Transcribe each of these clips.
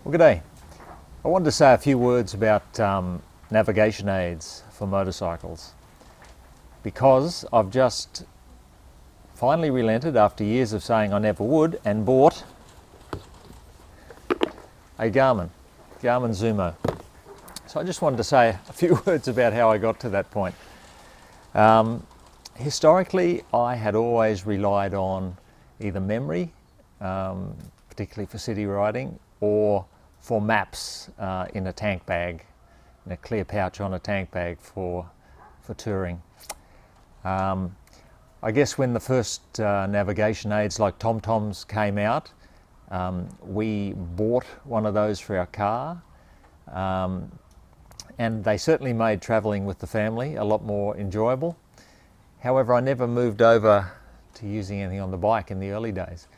Well, good day. I wanted to say a few words about navigation aids for motorcycles because I've just finally relented after years of saying I never would and bought a Garmin Zumo. So I just wanted to say a few words about how I got to that point. Historically, I had always relied on either memory, particularly for city riding, or for maps in a tank bag, in a clear pouch on a tank bag for touring. I guess when the first navigation aids like TomToms came out, we bought one of those for our car, and they certainly made travelling with the family a lot more enjoyable. However, I never moved over to using anything on the bike in the early days.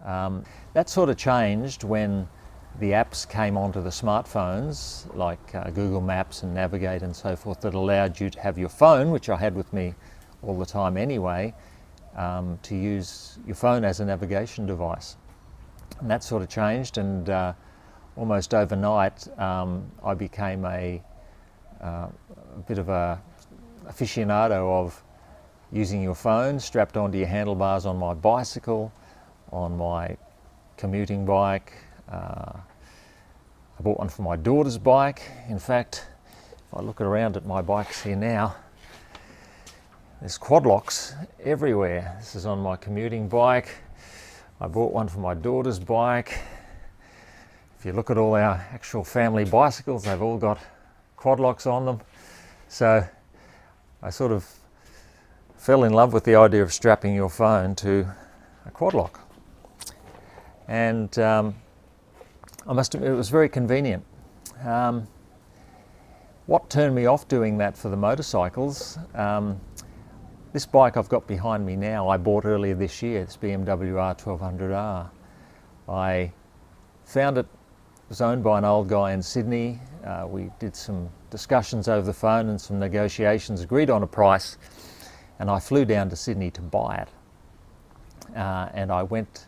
That sort of changed when the apps came onto the smartphones like Google Maps and Navigate and so forth that allowed you to have your phone, which I had with me all the time anyway, to use your phone as a navigation device. And that sort of changed, and almost overnight I became a bit of a aficionado of using your phone strapped onto your handlebars on my bicycle, on my commuting bike. I bought one for my daughter's bike. In fact, if I look around at my bikes here now, there's quad locks everywhere. This is on my commuting bike. I bought one for my daughter's bike. If you look at all our actual family bicycles, they've all got quad locks on them. So I sort of fell in love with the idea of strapping your phone to a quad lock. And I must admit, it was very convenient. What turned me off doing that for the motorcycles, this bike I've got behind me now, I bought earlier this year, this BMW R1200R. I found it was owned by an old guy in Sydney. We did some discussions over the phone and some negotiations, agreed on a price, and I flew down to Sydney to buy it. And I went.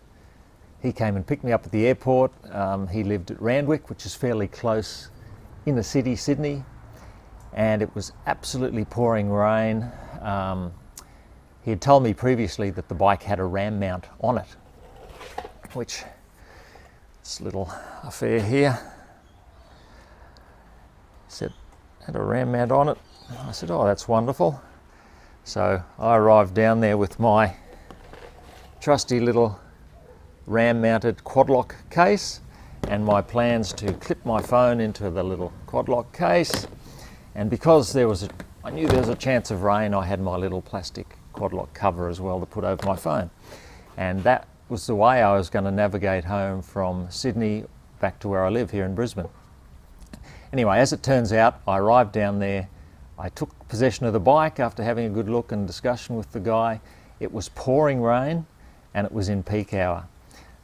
He came and picked me up at the airport. He lived at Randwick, which is fairly close in the city, Sydney, and it was absolutely pouring rain. He had told me previously that the bike had a ram mount on it, which, this little affair here, said had a ram mount on it. I said, oh, that's wonderful. So I arrived down there with my trusty little ram-mounted quad lock case and my plans to clip my phone into the little quad lock case. And because I knew there was a chance of rain, I had my little plastic quad lock cover as well to put over my phone. And that was the way I was going to navigate home from Sydney back to where I live here in Brisbane. Anyway, as it turns out, I arrived down there. I took possession of the bike after having a good look and discussion with the guy. It was pouring rain and it was in peak hour.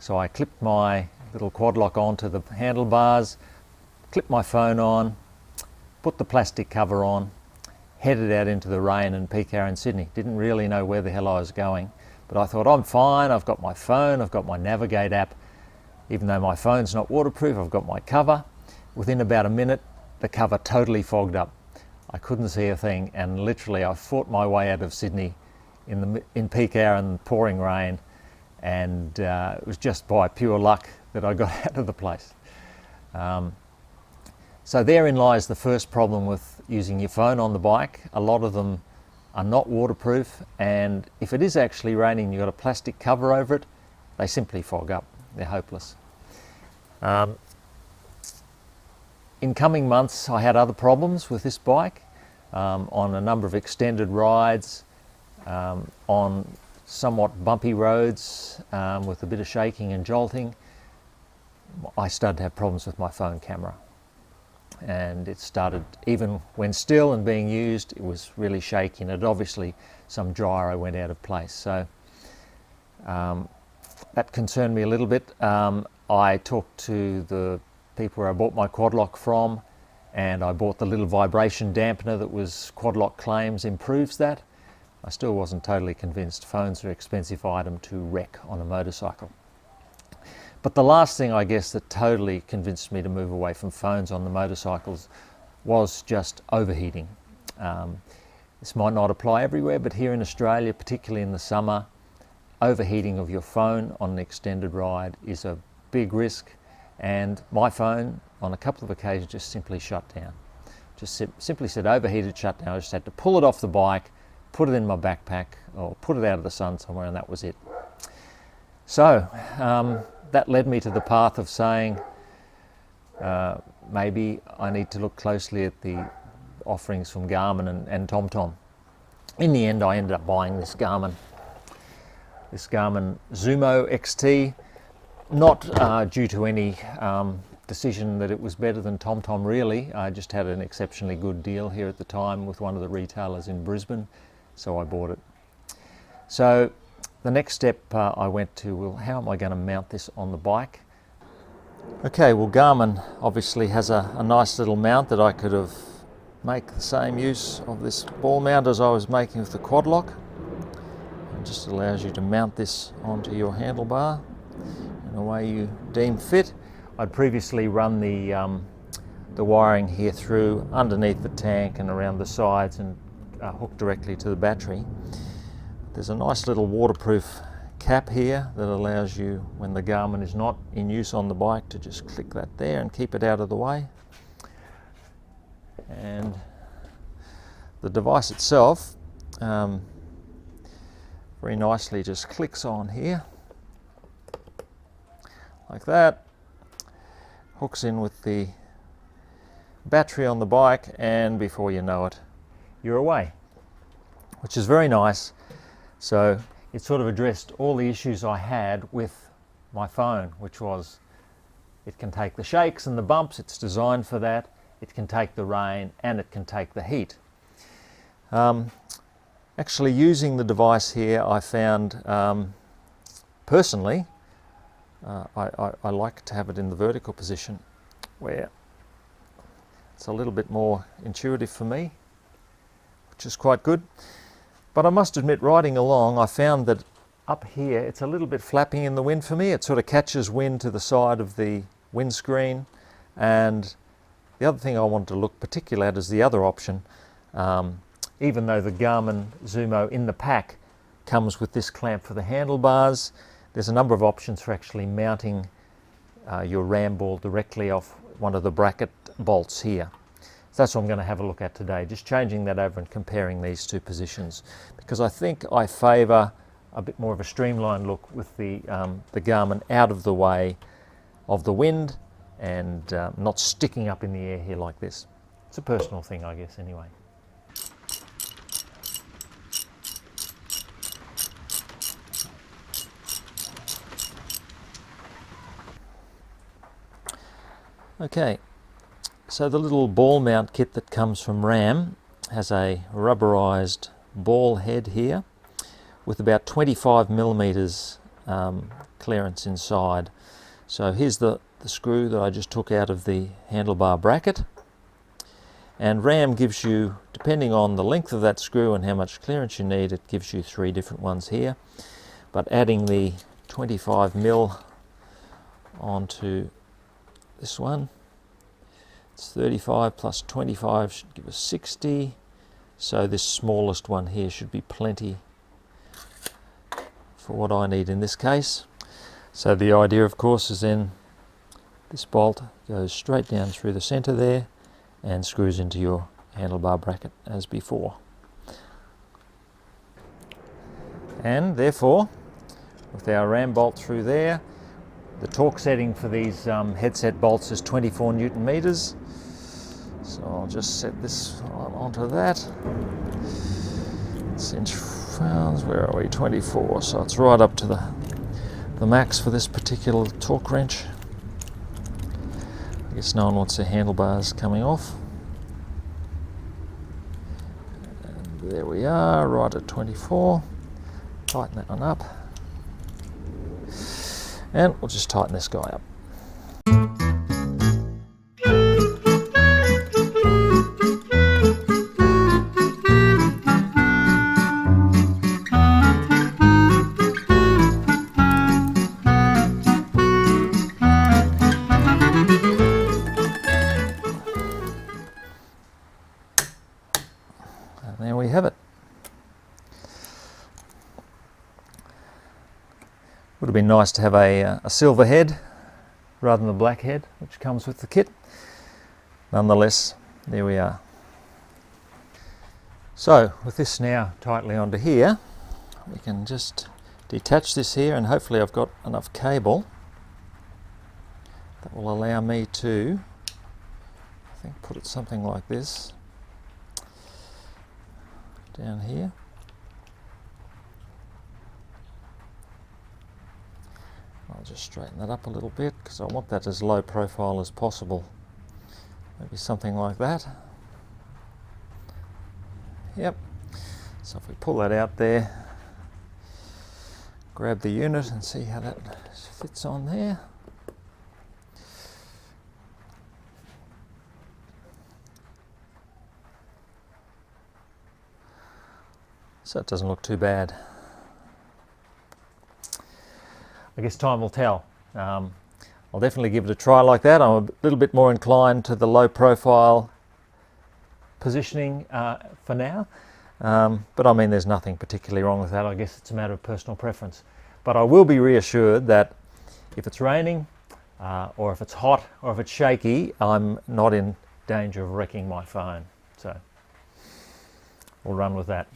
So I clipped my little quad lock onto the handlebars, clipped my phone on, put the plastic cover on, headed out into the rain and peak hour in Sydney. Didn't really know where the hell I was going, but I thought I'm fine. I've got my phone, I've got my Navigate app. Even though my phone's not waterproof, I've got my cover. Within about a minute, the cover totally fogged up. I couldn't see a thing, and literally I fought my way out of Sydney in peak hour and pouring rain. And it was just by pure luck that I got out of the place. So therein lies the first problem with using your phone on the bike. A lot of them are not waterproof, and if it is actually raining and you've got a plastic cover over it, they simply fog up. They're hopeless. In coming months, I had other problems with this bike on a number of extended rides, on somewhat bumpy roads with a bit of shaking and jolting. I started to have problems with my phone camera, and it started, even when still and being used, it was really shaky, and obviously some gyro went out of place. So that concerned me a little bit. I talked to the people where I bought my quad lock from, and I bought the little vibration dampener that was Quad Lock claims improves that. I still wasn't totally convinced. Phones are an expensive item to wreck on a motorcycle. But the last thing, I guess, that totally convinced me to move away from phones on the motorcycles was just overheating. This might not apply everywhere, but here in Australia, particularly in the summer, overheating of your phone on an extended ride is a big risk, and my phone on a couple of occasions just simply shut down. Just simply said overheated, shut down. I just had to pull it off the bike, put it in my backpack, or put it out of the sun somewhere, and that was it. So that led me to the path of saying maybe I need to look closely at the offerings from Garmin and TomTom. In the end, I ended up buying this Garmin Zumo XT, not due to any decision that it was better than TomTom really. I just had an exceptionally good deal here at the time with one of the retailers in Brisbane, so I bought it. So the next step I went to, well, how am I going to mount this on the bike? Okay, well, Garmin obviously has a nice little mount that I could have make the same use of this ball mount as I was making with the quad lock. It just allows you to mount this onto your handlebar in a way you deem fit. I'd previously run the wiring here through underneath the tank and around the sides and hooked directly to the battery. There's a nice little waterproof cap here that allows you, when the Garmin is not in use on the bike, to just click that there and keep it out of the way. And the device itself very nicely just clicks on here like that, hooks in with the battery on the bike, and before you know it, you're away, which is very nice. So it sort of addressed all the issues I had with my phone, which was it can take the shakes and the bumps, it's designed for that, it can take the rain, and it can take the heat. Actually using the device here, I found personally I like to have it in the vertical position where it's a little bit more intuitive for me, which is quite good. But I must admit, riding along, I found that up here it's a little bit flapping in the wind for me. It sort of catches wind to the side of the windscreen, and the other thing I wanted to look particularly at is the other option. Even though the Garmin Zumo in the pack comes with this clamp for the handlebars, there's a number of options for actually mounting your ram ball directly off one of the bracket bolts here. So that's what I'm going to have a look at today, just changing that over and comparing these two positions, because I think I favour a bit more of a streamlined look with the Garmin out of the way of the wind and not sticking up in the air here like this. It's a personal thing, I guess, anyway. Okay, so the little ball mount kit that comes from RAM has a rubberized ball head here with about 25 millimeters clearance inside. So here's the screw that I just took out of the handlebar bracket, and RAM gives you, depending on the length of that screw and how much clearance you need, it gives you 3 different ones here. But adding the 25 mil onto this one, it's 35 plus 25 should give us 60, so this smallest one here should be plenty for what I need in this case. So the idea, of course, is then this bolt goes straight down through the center there and screws into your handlebar bracket as before. And therefore, with our ram bolt through there, the torque setting for these headset bolts is 24 Newton meters. So I'll just set this onto that. It's inch pounds, where are we? 24. So it's right up to the max for this particular torque wrench. I guess no one wants their handlebars coming off. And there we are, right at 24. Tighten that one up. And we'll just tighten this guy up. been nice to have a silver head rather than the black head, which comes with the kit. Nonetheless, there we are. So with this now tightly onto here, we can just detach this here, and hopefully I've got enough cable that will allow me to, I think, put it something like this down here. I'll just straighten that up a little bit because I want that as low profile as possible. Maybe something like that. Yep. So if we pull that out there, grab the unit and see how that fits on there. So it doesn't look too bad. I guess time will tell. I'll definitely give it a try like that. I'm a little bit more inclined to the low profile positioning for now. But I mean, there's nothing particularly wrong with that. I guess it's a matter of personal preference. But I will be reassured that if it's raining, or if it's hot, or if it's shaky, I'm not in danger of wrecking my phone. So we'll run with that.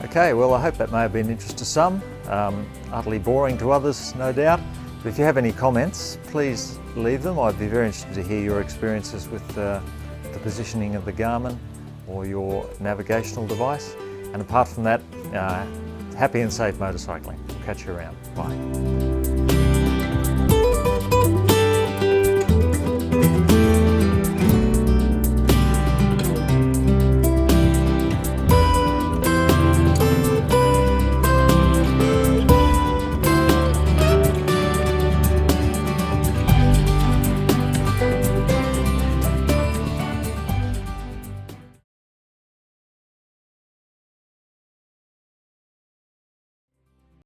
Okay, well, I hope that may have been of interest to some, utterly boring to others, no doubt. But if you have any comments, please leave them. I'd be very interested to hear your experiences with the positioning of the Garmin or your navigational device. And apart from that, happy and safe motorcycling. We'll catch you around. Bye.